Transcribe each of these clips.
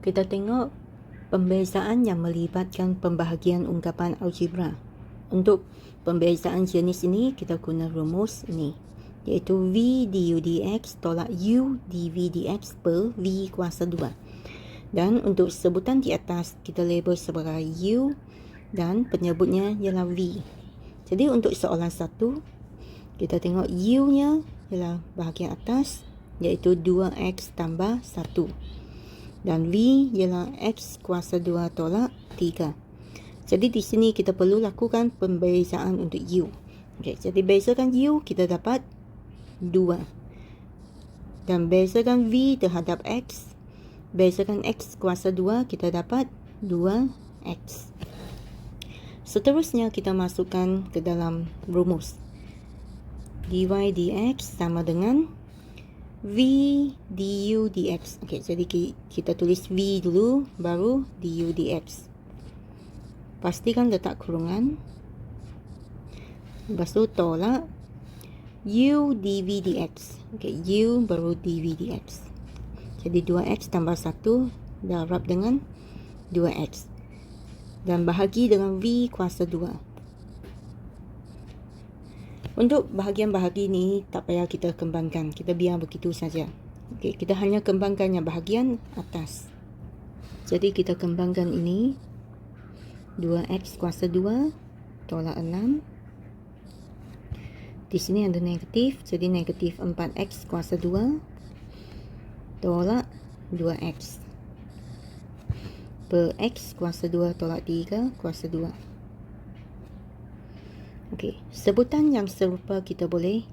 Kita tengok pembezaan yang melibatkan pembahagian ungkapan algebra. Untuk pembezaan jenis ini, kita guna rumus ini, iaitu V du dx tolak U dv dx per V kuasa 2. Dan untuk sebutan di atas, kita label sebagai U dan penyebutnya ialah V. Jadi untuk soalan 1, kita tengok U-nya ialah bahagian atas, iaitu 2x tambah 1. Dan V ialah X kuasa 2 tolak 3. Jadi di sini kita perlu lakukan pembezaan untuk U. Okay, jadi bezakan U, kita dapat 2. Dan bezakan V terhadap X, bezakan X kuasa 2, kita dapat 2X. Seterusnya kita masukkan ke dalam rumus. dy dx sama dengan V du dx. Okey, jadi kita tulis V dulu, baru du dx. Pastikan letak kurungan. Lepas tu tolak U dv dx. Okey, U baru dv dx. Jadi 2x tambah 1 darab dengan 2x. Dan bahagi dengan V kuasa 2. Untuk bahagian bahagi ni tak payah kita kembangkan, kita biar begitu saja. Okey, kita hanya kembangkan yang bahagian atas. Jadi kita kembangkan ini 2x kuasa 2 tolak 6. Di sini ada negatif, jadi negatif 4x kuasa 2 tolak 2x per x kuasa 2 tolak 3 kuasa 2. Okey, sebutan yang serupa kita boleh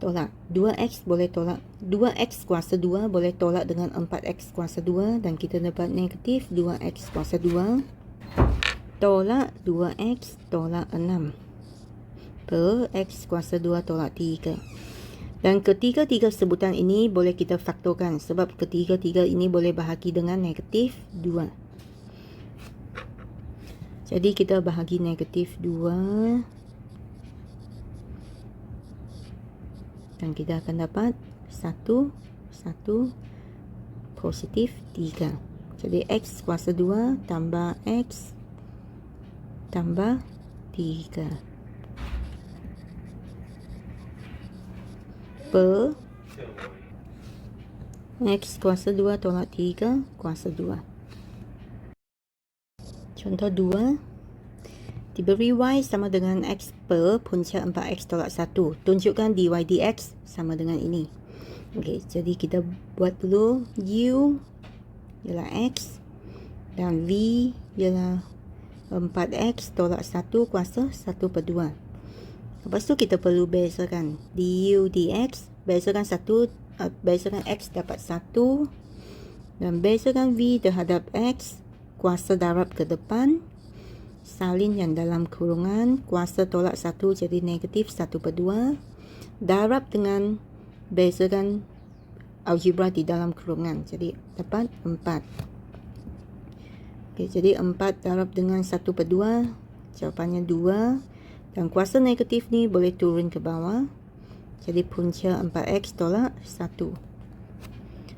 tolak. 2x boleh tolak, 2x kuasa 2 boleh tolak dengan 4x kuasa 2 dan kita dapat negatif 2x kuasa 2 tolak 2x tolak 6 per x kuasa 2 tolak 3. Dan ketiga-tiga sebutan ini boleh kita faktorkan sebab ketiga-tiga ini boleh bahagi dengan negatif 2. Jadi kita bahagi negatif 2 dan kita akan dapat 1, 1, positif 3. Jadi x kuasa 2 tambah x tambah 3 per x kuasa 2 tolak 3 kuasa 2. Contoh 2. Diberi y sama dengan x per punca 4x tolak 1. Tunjukkan dy dx sama dengan ini. Okey, jadi kita buat dulu u ialah x dan v ialah 4x tolak 1 kuasa 1 per 2. Lepas tu kita perlu bezakan du dx, bezakan 1, bezakan x dapat 1 dan bezakan v terhadap x, kuasa darab ke depan, salin yang dalam kurungan, kuasa tolak 1 jadi negatif 1 per 2, darab dengan bezakan algebra di dalam kurungan, jadi dapat 4. Okey, jadi 4 darab dengan 1 per 2, jawapannya 2. Dan kuasa negatif ni boleh turun ke bawah, jadi punca 4x tolak 1.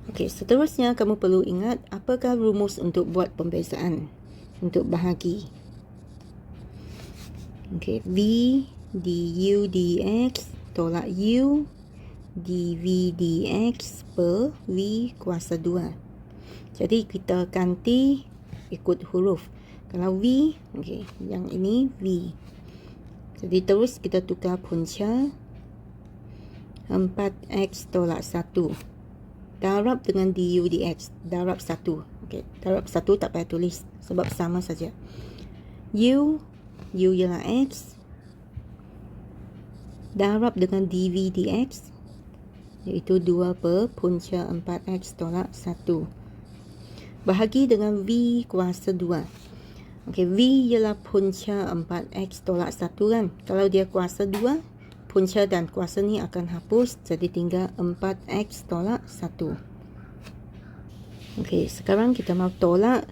Okey, seterusnya kamu perlu ingat apakah rumus untuk buat pembezaan untuk bahagi. Okey, V du dx tolak U dv dx per V kuasa 2. Jadi kita ganti ikut huruf. Kalau V, okey, yang ini V. Jadi terus kita tukar punca 4x tolak 1 darab dengan du dx, darab 1. Okey, darab 1 tak payah tulis sebab sama saja. U ialah x darab dengan dv dx, iaitu 2 per punca 4x tolak 1 bahagi dengan v kuasa 2. Okey, v ialah punca 4x tolak 1 kan. Kalau dia kuasa 2, punca dan kuasa ni akan hapus, jadi tinggal 4x tolak 1. Okey, sekarang kita mau tolak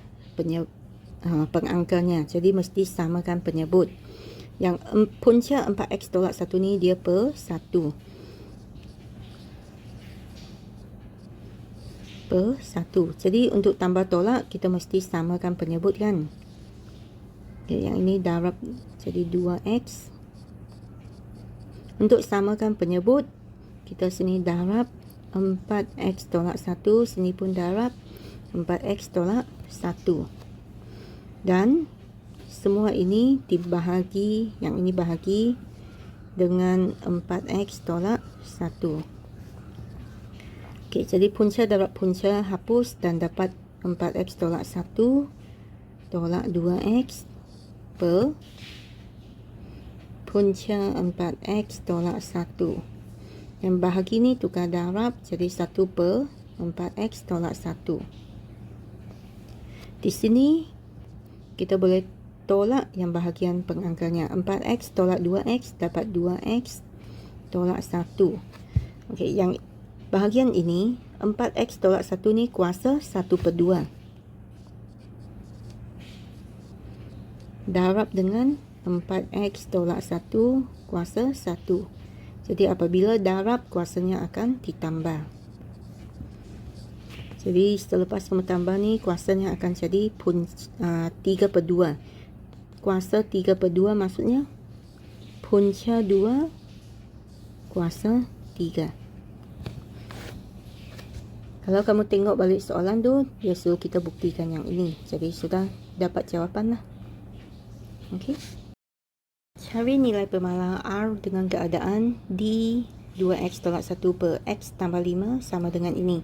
pengangkanya, jadi mesti samakan penyebut. Yang punca 4x tolak 1 ni dia per 1. per 1. Jadi untuk tambah tolak, kita mesti samakan penyebut kan. Okay, yang ini darab jadi 2x. Untuk samakan penyebut, kita sini darab 4x tolak 1. Sini pun darab 4x tolak 1. Dan semua ini dibahagi, yang ini bahagi dengan 4x tolak 1. Okay, jadi punca darab punca hapus dan dapat 4x tolak 1 tolak 2x per punca 4x tolak 1. Yang bahagi ni tukar darab jadi 1 per 4x tolak 1. Di sini kita boleh tolak yang bahagian pengangkalnya. 4x tolak 2x dapat 2x tolak 1. Okey, yang bahagian ini 4x tolak 1 ni kuasa 1 per 2. Darab dengan 4x tolak 1 kuasa 1. Jadi apabila darab, kuasanya akan ditambah. Jadi selepas kamu tambah ni, kuasanya akan jadi 3 per 2. Kuasa 3 per 2 maksudnya punca 2 kuasa 3. Kalau kamu tengok balik soalan tu, dia suruh kita buktikan yang ini. Jadi sudah dapat jawapan lah. Okey. Cari nilai permalaan R dengan keadaan D 2x tolak 1 per x tambah 5 sama dengan ini.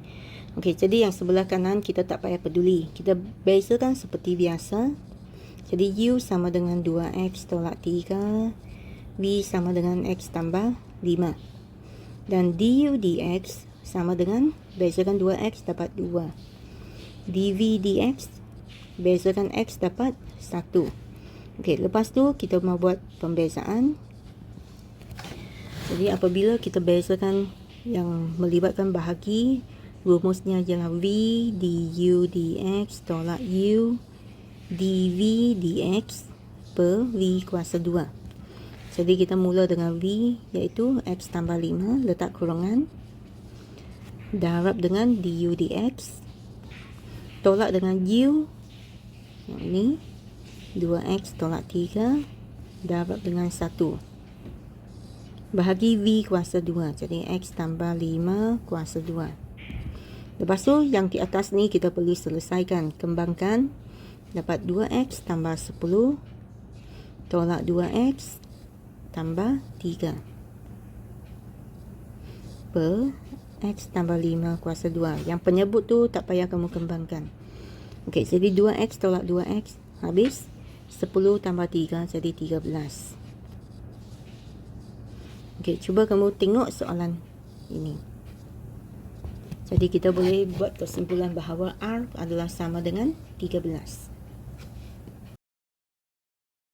Okey, jadi yang sebelah kanan kita tak payah peduli. Kita bezakan seperti biasa. Jadi U sama dengan 2x tolak 3. V sama dengan x tambah 5. Dan du dx sama dengan, bezakan 2x dapat 2. dv dx, bezakan x dapat 1. Okey, lepas tu kita mau buat pembezaan. Jadi apabila kita bezakan yang melibatkan bahagi, rumusnya ialah v du dx tolak u dv dx per v kuasa 2. Jadi kita mula dengan v iaitu x tambah 5, letak kurungan, darab dengan du dx, tolak dengan u yang ini 2x tolak 3, darab dengan 1. Bahagi v kuasa 2. Jadi x tambah 5 kuasa 2. Lepas tu yang di atas ni kita perlu selesaikan. Kembangkan. Dapat 2x tambah 10 tolak 2x tambah 3 per x tambah 5 kuasa 2. Yang penyebut tu tak payah kamu kembangkan. Okey, jadi 2x tolak 2x habis. 10 tambah 3 jadi 13. Okey, cuba kamu tengok soalan ini. Jadi kita boleh buat kesimpulan bahawa R adalah sama dengan 13.